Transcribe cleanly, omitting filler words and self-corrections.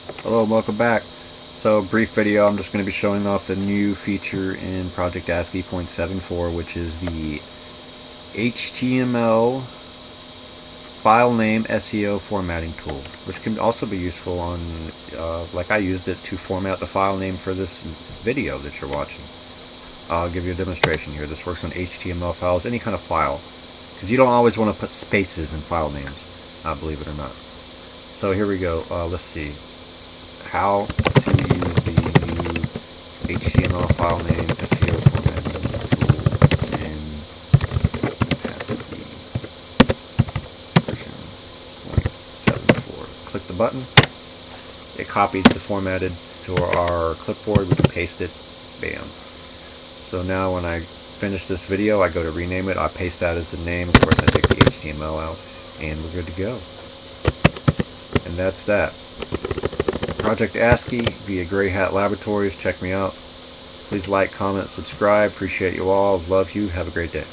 Hello and welcome back. So, brief video, I'm just going to be showing off the new feature in Project ASCII 0.74, which is the HTML file name SEO formatting tool, which can also be useful on, like I used it to format the file name for this video that you're watching. I'll give you a demonstration here. This works on HTML files, any kind of file, because you don't always want to put spaces in file names, believe it or not. So here we go. Let's see how to use the new HTML file name SEO formatting tool in ASCII version 0.74. Click the button. It copies the formatted to our clipboard. We can paste it. Bam. So now when I finish this video, I go to rename it. I paste that as the name. Of course, I take the HTML out, and we're good to go. And that's that. Project ASCII via Grey Hat Laboratories. Check me out. Please like, comment, subscribe. Appreciate you all. Love you. Have a great day.